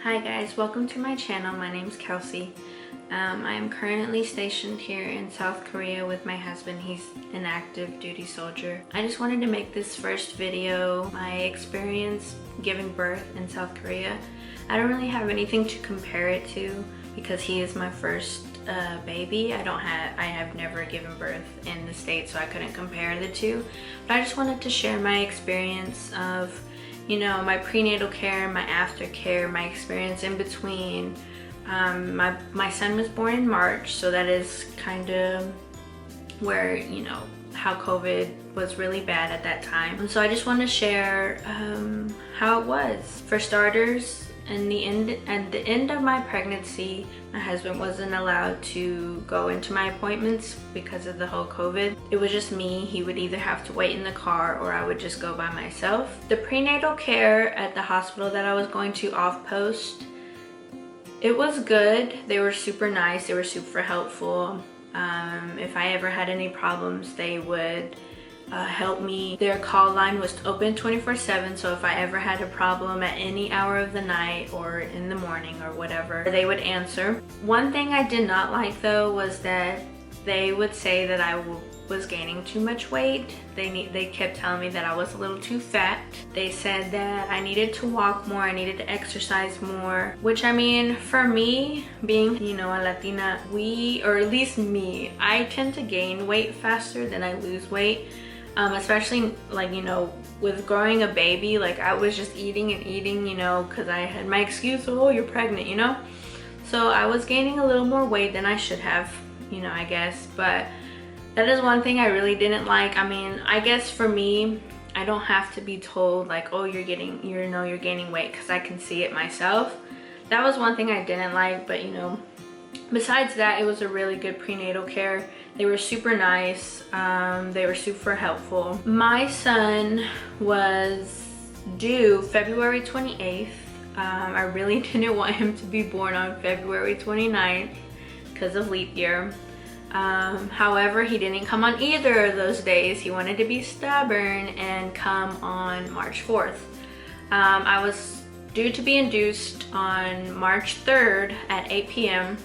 Hi guys, welcome to my channel. My name's Kelsey. I am currently stationed here in South Korea with my husband. He's an active duty soldier. I just wanted to make this first video my experience giving birth in South Korea. I don't really have anything to compare it to because he is my first baby. I have never given birth in the States, so I couldn't compare the two. But I just wanted to share my experience of, you know, my prenatal care, my aftercare, my experience in between. My son was born in March, so that is kind of where, you know, how COVID was really bad at that time. And so I just want to share how it was. For starters, at the end of my pregnancy, my husband wasn't allowed to go into my appointments because of the whole COVID. It was just me. He would either have to wait in the car or I would just go by myself. The prenatal care at the hospital that I was going to off post, it was good. They were super nice. They were super helpful. If I ever had any problems, they would help me. Their call line was open 24/7, so if I ever had a problem at any hour of the night or in the morning or whatever, they would answer. One thing I did not like though was that they would say that I was gaining too much weight. They kept telling me that I was a little too fat. They said that I needed to walk more, I needed to exercise more, which, I mean, for me, being, you know, a Latina, or at least me, I tend to gain weight faster than I lose weight. Especially, like, you know, with growing a baby, like, I was just eating and eating, you know, because I had my excuse, oh, you're pregnant, you know? So I was gaining a little more weight than I should have, you know, I guess. But that is one thing I really didn't like. I mean, I guess for me, I don't have to be told, like, oh, you're gaining weight, because I can see it myself. That was one thing I didn't like. But, you know, besides that, it was a really good prenatal care. They were super nice. They were super helpful. My son was due February 28th. I really didn't want him to be born on February 29th because of leap year. However, he didn't come on either of those days. He wanted to be stubborn and come on March 4th. I was due to be induced on March 3rd at 8 p.m.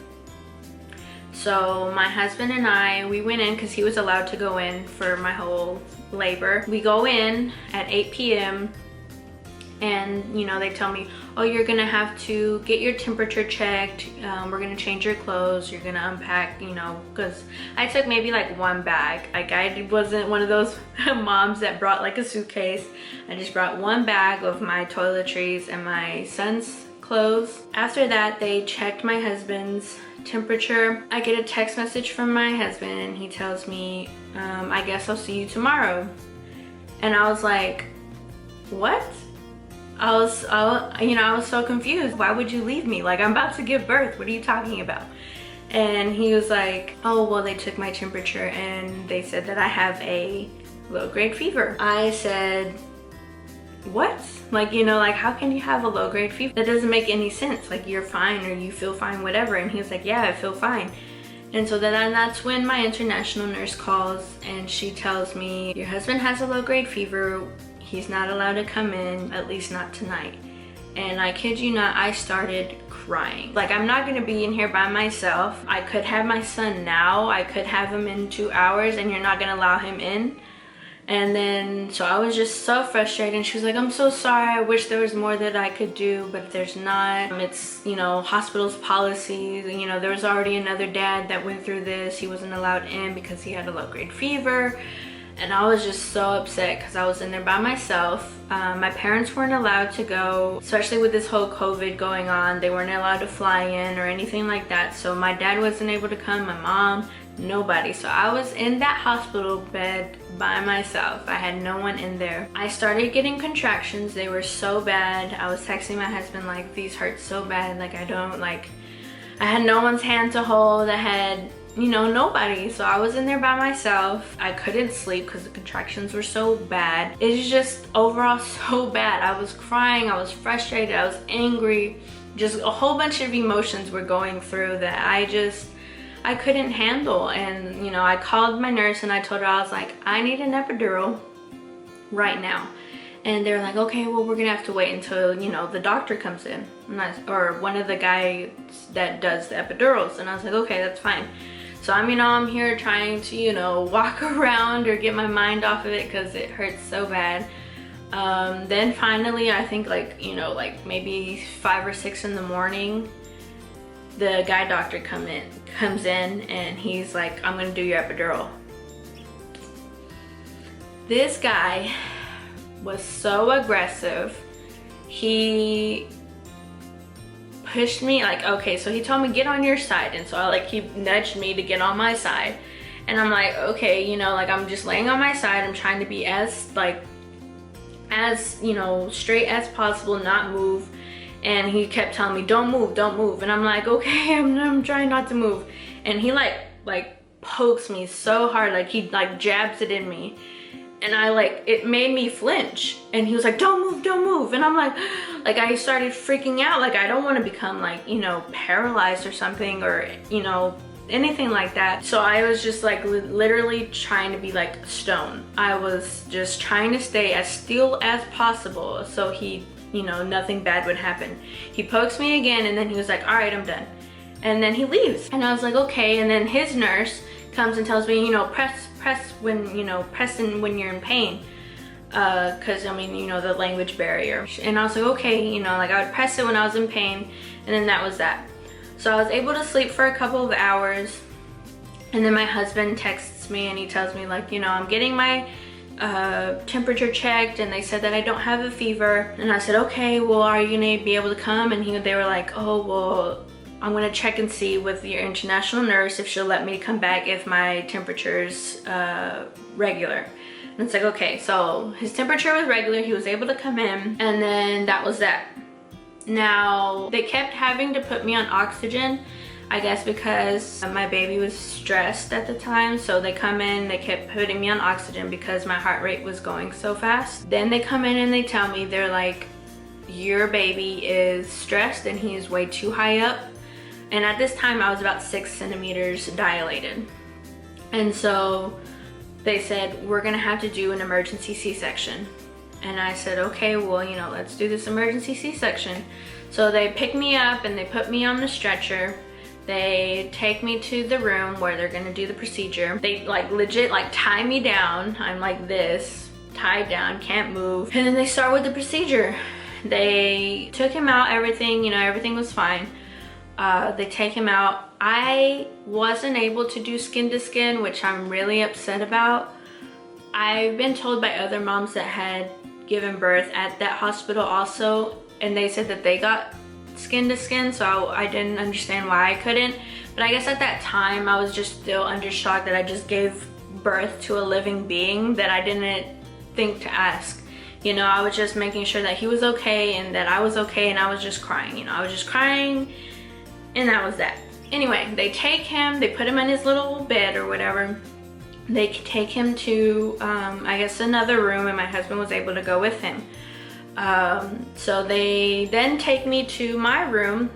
So my husband and I, we went in because he was allowed to go in for my whole labor. We go in at 8 p.m. and, you know, they tell me, oh, you're gonna have to get your temperature checked. We're gonna change your clothes. You're gonna unpack, you know, because I took maybe like one bag. Like, I wasn't one of those moms that brought like a suitcase. I just brought one bag of my toiletries and my son's clothes. After that, they checked my husband's temperature. I get a text message from my husband and he tells me, I guess I'll see you tomorrow. And I was like, what? I was so confused. Why would you leave me? Like, I'm about to give birth. What are you talking about? And he was like, oh, well, they took my temperature and they said that I have a low-grade fever. I said, what? Like, you know, like, how can you have a low-grade fever? That doesn't make any sense. Like, you're fine or you feel fine, whatever. And he was like, yeah, I feel fine. And so then that's when my international nurse calls and she tells me, your husband has a low-grade fever. He's not allowed to come in, at least not tonight. And I kid you not, I started crying. Like, I'm not gonna be in here by myself. I could have my son now. I could have him in 2 hours and you're not gonna allow him in. And then, so I was just so frustrated. And she was like, I'm so sorry. I wish there was more that I could do, but there's not. It's, you know, hospital's policies. You know, there was already another dad that went through this. He wasn't allowed in because he had a low-grade fever. And I was just so upset because I was in there by myself. My parents weren't allowed to go, especially with this whole COVID going on. They weren't allowed to fly in or anything like that. So my dad wasn't able to come, my mom, nobody. So I was in that hospital bed by myself. I had no one in there. I started getting contractions. They were so bad. I was texting my husband like, these hurt so bad. Like, I had no one's hand to hold. I had, you know, nobody. So I was in there by myself. I couldn't sleep because the contractions were so bad. It was just overall so bad. I was crying, I was frustrated, I was angry. Just a whole bunch of emotions were going through that I couldn't handle. And, you know, I called my nurse and I told her, I was like, I need an epidural right now. And they're like, okay, well, we're gonna have to wait until, you know, the doctor comes in, or one of the guys that does the epidurals. And I was like, okay, that's fine. So I'm here trying to, you know, walk around or get my mind off of it because it hurts so bad. Then finally, I think like, you know, like maybe 5 or 6 in the morning, the guy doctor comes in and he's like, I'm gonna do your epidural. This guy was so aggressive. He pushed me, like, okay, so he told me get on your side, and so he nudged me to get on my side, and I'm like, okay, you know, like I'm just laying on my side. I'm trying to be as you know, straight as possible, not move. And he kept telling me, don't move, don't move. And I'm like, okay, I'm trying not to move. And he like pokes me so hard, like he like jabs it in me. And it made me flinch. And he was like, don't move, don't move. And I'm like I started freaking out. Like I don't want to become like, you know, paralyzed or something, or, you know, anything like that. So I was just like literally trying to be like stone. I was just trying to stay as still as possible so he, you know, nothing bad would happen. He pokes me again, and then he was like, all right, I'm done. And then he leaves. And I was like, okay. And then his nurse comes and tells me, you know, press when, you know, pressing when you're in pain. Cause I mean, you know, the language barrier. And I was like, okay, you know, like I would press it when I was in pain, and then that was that. So I was able to sleep for a couple of hours, and then my husband texts me and he tells me like, you know, I'm getting my temperature checked, and they said that I don't have a fever. And I said, okay, well, are you gonna be able to come? And they were like, oh, well, I'm gonna check and see with your international nurse if she'll let me come back if my temperature's regular. And it's like, okay, so his temperature was regular, he was able to come in, and then that was that. Now, they kept having to put me on oxygen, I guess because my baby was stressed at the time. So they come in, they kept putting me on oxygen because my heart rate was going so fast. Then they come in and they tell me, they're like, your baby is stressed and he is way too high up. And at this time I was about 6 centimeters dilated. And so they said, we're gonna have to do an emergency C-section. And I said, okay, well, you know, let's do this emergency C-section. So they pick me up and they put me on the stretcher. They take me to the room where they're gonna do the procedure. They like legit like tie me down. I'm like this, tied down, can't move. And then they start with the procedure. They took him out, everything, you know, everything was fine. They take him out. I wasn't able to do skin to skin, which I'm really upset about. I've been told by other moms that had given birth at that hospital also, and they said that they got skin to skin, so I didn't understand why I couldn't. But I guess at that time I was just still under shock that I just gave birth to a living being that I didn't think to ask. You know, I was just making sure that he was okay and that I was okay, and I was just crying, you know, I was just crying, and that was that. Anyway, they take him, they put him in his little bed or whatever. They take him to, I guess, another room, and my husband was able to go with him. So they then take me to my room,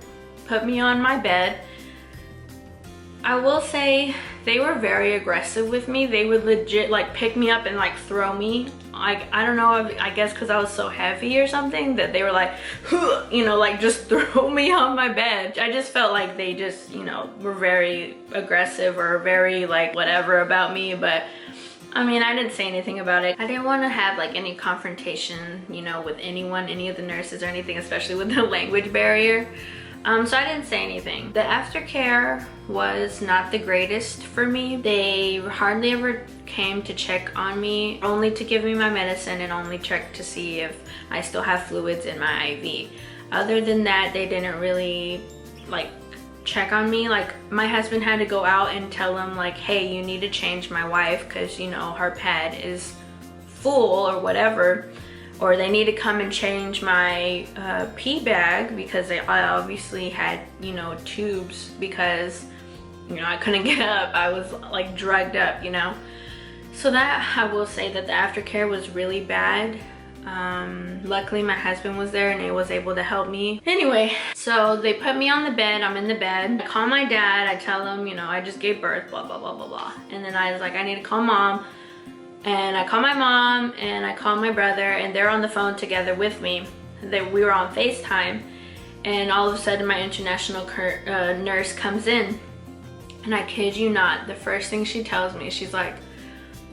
put me on my bed. I will say they were very aggressive with me. They would legit like pick me up and like throw me. I don't know, I guess because I was so heavy or something, that they were like, you know, like just throw me on my bed. I just felt like they just, you know, were very aggressive or very like whatever about me. But I mean, I didn't say anything about it. I didn't want to have like any confrontation, you know, with anyone, any of the nurses or anything, especially with the language barrier. So I didn't say anything. The aftercare was not the greatest for me. They hardly ever came to check on me, only to give me my medicine and only check to see if I still have fluids in my IV. Other than that, they didn't really like check on me. Like my husband had to go out and tell them like, hey, you need to change my wife because, you know, her pad is full or whatever. Or they need to come and change my pee bag because I obviously had, you know, tubes because, you know, I couldn't get up. I was like drugged up, you know. So that, I will say that the aftercare was really bad. Luckily my husband was there and he was able to help me. Anyway, so they put me on the bed. I'm in the bed. I call my dad. I tell him, you know, I just gave birth, blah, blah, blah, blah, blah. And then I was like, I need to call mom. And I call my mom and I call my brother, and they're on the phone together with me. We were on FaceTime, and all of a sudden my international nurse comes in, and I kid you not, the first thing she tells me, she's like,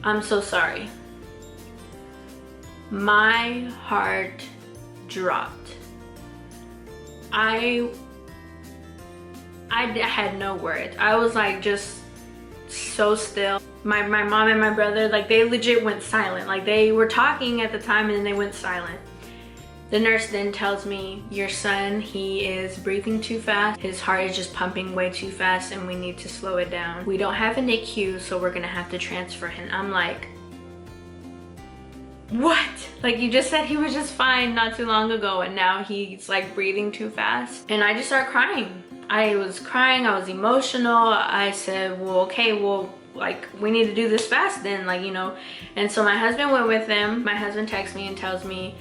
"I'm so sorry." My heart dropped. I had no words. I was like just so still. My mom and my brother, like, they legit went silent. Like, they were talking at the time and then they went silent. The nurse then tells me, "Your son, he is breathing too fast. His heart is just pumping way too fast and we need to slow it down. We don't have an NICU, so we're gonna have to transfer him." I'm like, what? Like, you just said he was just fine not too long ago and now he's like breathing too fast? And I just started crying. I was crying, I was emotional. I said, well, okay, well, like, we need to do this fast then, like, you know. And so my husband went with them. My husband texts me and tells me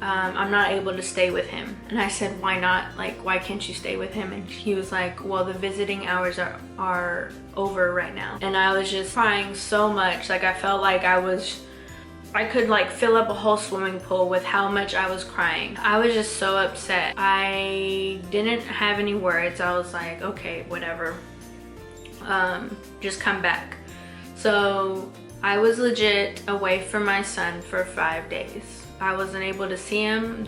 I'm not able to stay with him. And I said, why not? Like, why can't you stay with him? And he was like, well, the visiting hours are over right now. And I was just crying so much. Like, I felt like I could like fill up a whole swimming pool with how much I was crying. I was just so upset. I didn't have any words. I was like, okay, whatever. Just come back. So I was legit away from my son for 5 days. I wasn't able to see him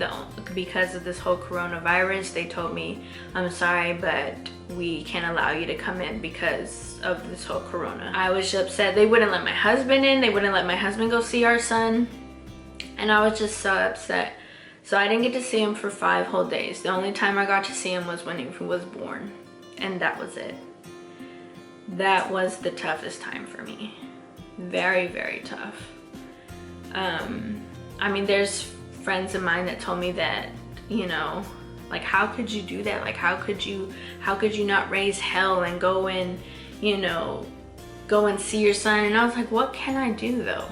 because of this whole coronavirus. They told me, "I'm sorry, but we can't allow you to come in because of this whole corona." I was just upset. They wouldn't let my husband in. They wouldn't let my husband go see our son. And I was just so upset. So I didn't get to see him for 5 whole days. The only time I got to see him was when he was born. And that was it. That was the toughest time for me. Very, very tough. I mean, there's friends of mine that told me that, you know, like, how could you do that? Like, how could you not raise hell and go and, you know, go and see your son? And I was like, what can I do though?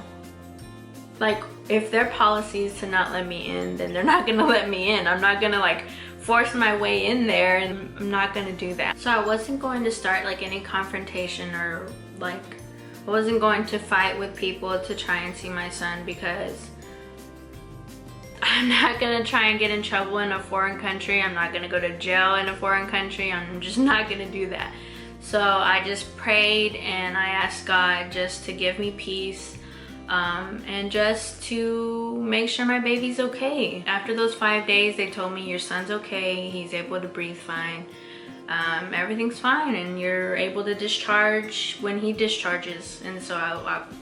Like, if their policy is to not let me in, then they're not gonna let me in. I'm not gonna like force my way in there, and I'm not gonna do that. So I wasn't going to start like any confrontation, or like, I wasn't going to fight with people to try and see my son, because I'm not gonna try and get in trouble in a foreign country. I'm not gonna go to jail in a foreign country. I'm just not gonna do that. So I just prayed and I asked God just to give me peace, and just to make sure my baby's okay. After those 5 days, they told me, "Your son's okay. He's able to breathe fine. Everything's fine, and you're able to discharge when he discharges." And so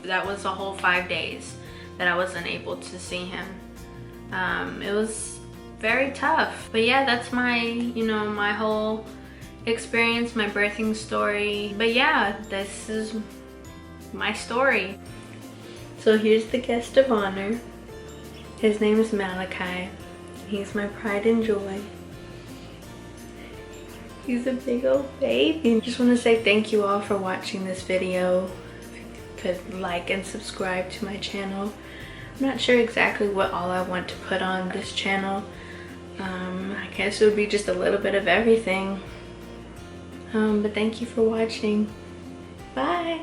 that was a whole 5 days that I wasn't able to see him. It was very tough. But yeah, that's my, you know, my whole experience, my birthing story. But yeah, this is my story. So here's the guest of honor. His name is Malachi. He's my pride and joy. He's a big old baby. I just want to say thank you all for watching this video. If you could like and subscribe to my channel. I'm not sure exactly what all I want to put on this channel. I guess it would be just a little bit of everything. But thank you for watching. Bye.